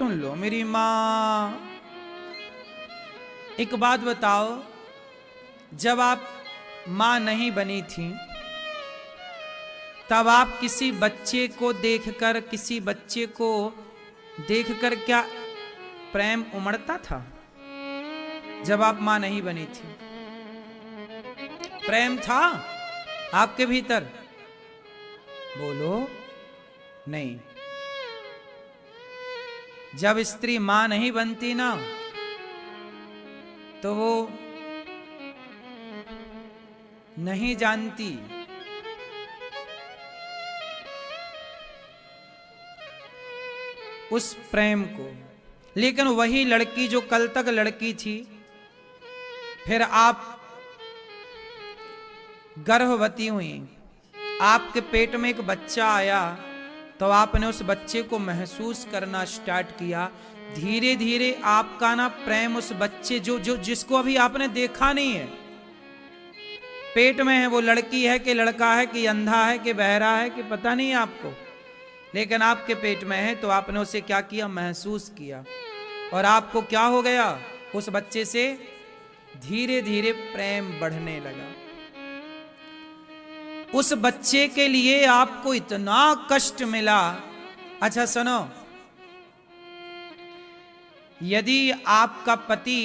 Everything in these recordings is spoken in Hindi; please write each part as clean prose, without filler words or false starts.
सुन लो मेरी माँ। एक बात बताओ, जब आप माँ नहीं बनी थी तब आप किसी बच्चे को देखकर क्या प्रेम उमड़ता था? जब आप माँ नहीं बनी थी प्रेम था आपके भीतर? बोलो नहीं। जब स्त्री मां नहीं बनती ना तो वो नहीं जानती उस प्रेम को। लेकिन वही लड़की जो कल तक लड़की थी, फिर आप गर्भवती हुई, आपके पेट में एक बच्चा आया, तो आपने उस बच्चे को महसूस करना स्टार्ट किया। धीरे धीरे आपका ना प्रेम उस बच्चे जिसको अभी आपने देखा नहीं है, पेट में है, वो लड़की है कि लड़का है कि अंधा है कि बहरा है कि पता नहीं है आपको, लेकिन आपके पेट में है, तो आपने उसे क्या किया? महसूस किया। और आपको क्या हो गया? उस बच्चे से धीरे धीरे प्रेम बढ़ने लगा। उस बच्चे के लिए आपको इतना कष्ट मिला। अच्छा सुनो, यदि आपका पति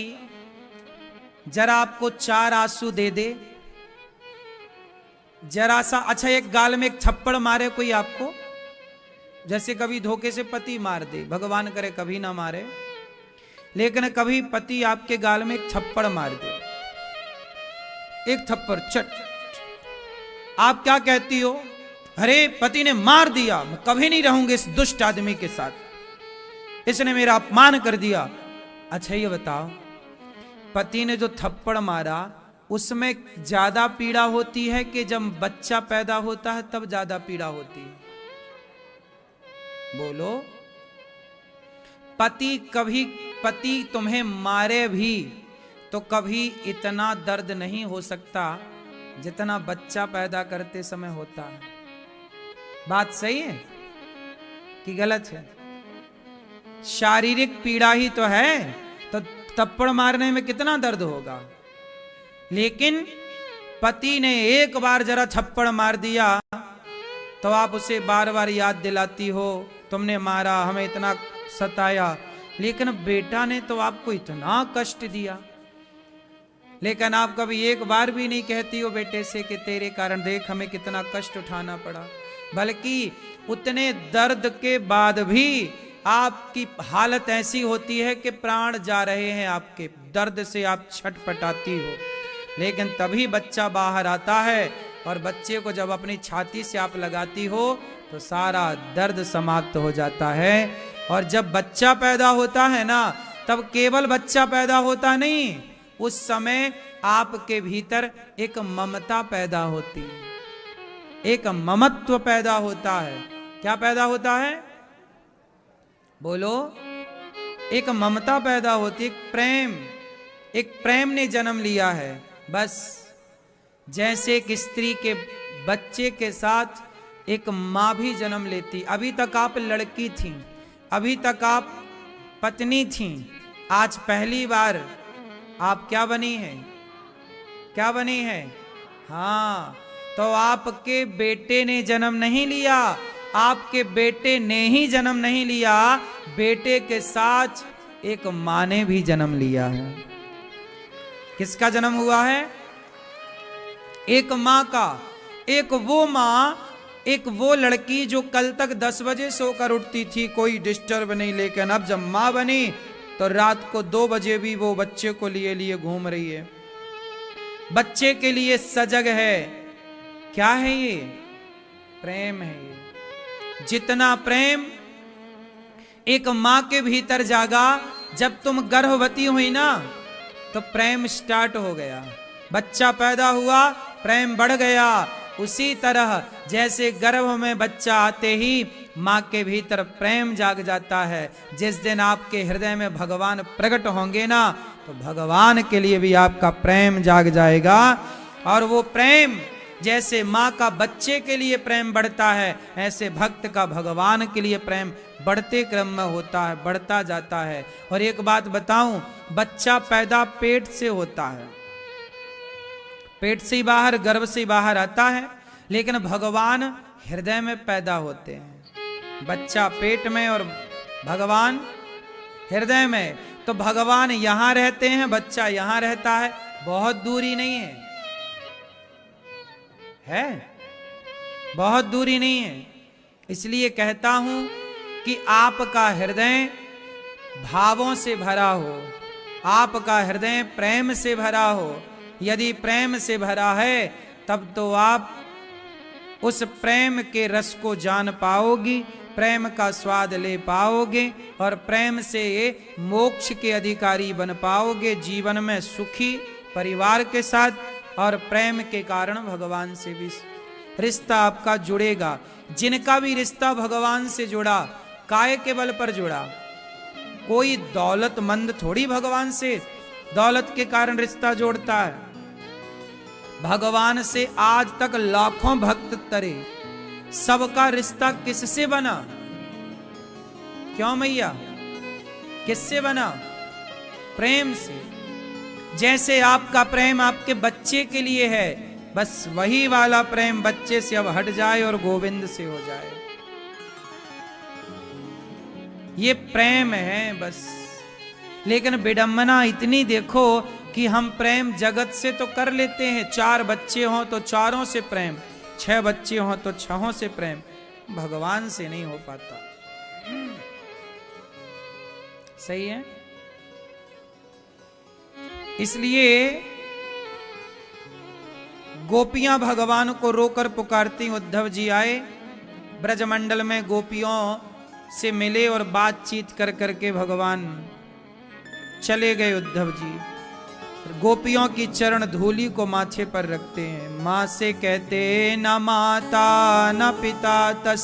जरा आपको 4 आंसू दे दे, जरा सा, अच्छा एक गाल में एक थप्पड़ मारे कोई आपको, जैसे कभी धोखे से पति मार दे, भगवान करे कभी ना मारे, लेकिन कभी पति आपके गाल में एक थप्पड़ मार दे, एक थप्पड़ चट, आप क्या कहती हो? अरे पति ने मार दिया, मैं कभी नहीं रहूंगी इस दुष्ट आदमी के साथ, इसने मेरा अपमान कर दिया। अच्छा ये बताओ, पति ने जो थप्पड़ मारा उसमें ज्यादा पीड़ा होती है कि जब बच्चा पैदा होता है तब ज्यादा पीड़ा होती है? बोलो। पति तुम्हें मारे भी तो कभी इतना दर्द नहीं हो सकता जितना बच्चा पैदा करते समय होता है। बात सही है कि गलत है? शारीरिक पीड़ा ही तो है, तो थप्पड़ मारने में कितना दर्द होगा। लेकिन पति ने एक बार जरा थप्पड़ मार दिया तो आप उसे बार बार याद दिलाती हो, तुमने मारा, हमें इतना सताया। लेकिन बेटा ने तो आपको इतना कष्ट दिया, लेकिन आप कभी एक बार भी नहीं कहती हो बेटे से कि तेरे कारण देख हमें कितना कष्ट उठाना पड़ा। बल्कि उतने दर्द के बाद भी आपकी हालत ऐसी होती है कि प्राण जा रहे हैं आपके, दर्द से आप छटपटाती हो। लेकिन तभी बच्चा बाहर आता है और बच्चे को जब अपनी छाती से आप लगाती हो तो सारा दर्द समाप्त हो जाता है। और जब बच्चा पैदा होता है ना, तब केवल बच्चा पैदा होता नहीं, उस समय आपके भीतर एक ममता पैदा होती है, एक ममत्व पैदा होता है। क्या पैदा होता है? बोलो। एक ममता पैदा होती है, एक प्रेम ने जन्म लिया है। बस जैसे एक स्त्री के बच्चे के साथ एक माँ भी जन्म लेती। अभी तक आप लड़की थी, अभी तक आप पत्नी थी, आज पहली बार आप क्या बनी है? क्या बनी है? हाँ, तो आपके बेटे ने जन्म नहीं लिया, आपके बेटे ने ही जन्म नहीं लिया, बेटे के साथ एक माँ ने भी जन्म लिया है। किसका जन्म हुआ है? एक माँ का। एक वो माँ, एक वो लड़की जो कल तक 10 बजे सोकर उठती थी, कोई डिस्टर्ब नहीं, लेकिन अब जब माँ बनी तो रात को 2 बजे भी वो बच्चे को लिए घूम रही है, बच्चे के लिए सजग है। क्या है ये? प्रेम है ये। जितना प्रेम एक माँ के भीतर जागा, जब तुम गर्भवती हुई ना तो प्रेम स्टार्ट हो गया, बच्चा पैदा हुआ, प्रेम बढ़ गया। उसी तरह जैसे गर्भ में बच्चा आते ही माँ के भीतर प्रेम जाग जाता है। जिस दिन आपके हृदय में भगवान प्रकट होंगे ना, तो भगवान के लिए भी आपका प्रेम जाग जाएगा। और वो प्रेम जैसे माँ का बच्चे के लिए प्रेम बढ़ता है, ऐसे भक्त का भगवान के लिए प्रेम बढ़ते क्रम में होता है, बढ़ता जाता है। और एक बात बताऊं, बच्चा पैदा पेट से होता है, पेट से ही बाहर, गर्भ से ही बाहर आता है, लेकिन भगवान हृदय में पैदा होते हैं। बच्चा पेट में और भगवान हृदय में। तो भगवान यहां रहते हैं, बच्चा यहां रहता है, बहुत दूरी नहीं है, बहुत दूरी नहीं है। इसलिए कहता हूं कि आपका हृदय भावों से भरा हो, आपका हृदय प्रेम से भरा हो। यदि प्रेम से भरा है तब तो आप उस प्रेम के रस को जान पाओगी, प्रेम का स्वाद ले पाओगे और प्रेम से मोक्ष के अधिकारी बन पाओगे, जीवन में सुखी परिवार के साथ, और प्रेम के कारण भगवान से भी रिश्ता आपका जुड़ेगा। जिनका भी रिश्ता भगवान से जुड़ा, काय के बल पर जुड़ा। कोई दौलतमंद थोड़ी भगवान से दौलत के कारण रिश्ता जोड़ता है। भगवान से आज तक लाखों भक्त तरे, सबका रिश्ता किससे बना? क्यों मैया, किससे बना? प्रेम से। जैसे आपका प्रेम आपके बच्चे के लिए है, बस वही वाला प्रेम बच्चे से अब हट जाए और गोविंद से हो जाए, ये प्रेम है बस। लेकिन विडंबना इतनी देखो कि हम प्रेम जगत से तो कर लेते हैं, 4 बच्चे हों तो 4 से प्रेम, 6 बच्चे हों तो 6 से प्रेम, भगवान से नहीं हो पाता। सही है? इसलिए गोपियां भगवान को रोकर पुकारती। उद्धव जी आए, ब्रजमंडल में गोपियों से मिले और बातचीत कर करके भगवान चले गए। उद्धव जी गोपियों की चरण धूलि को माथे पर रखते हैं। माँ से कहते न माता न पिता तस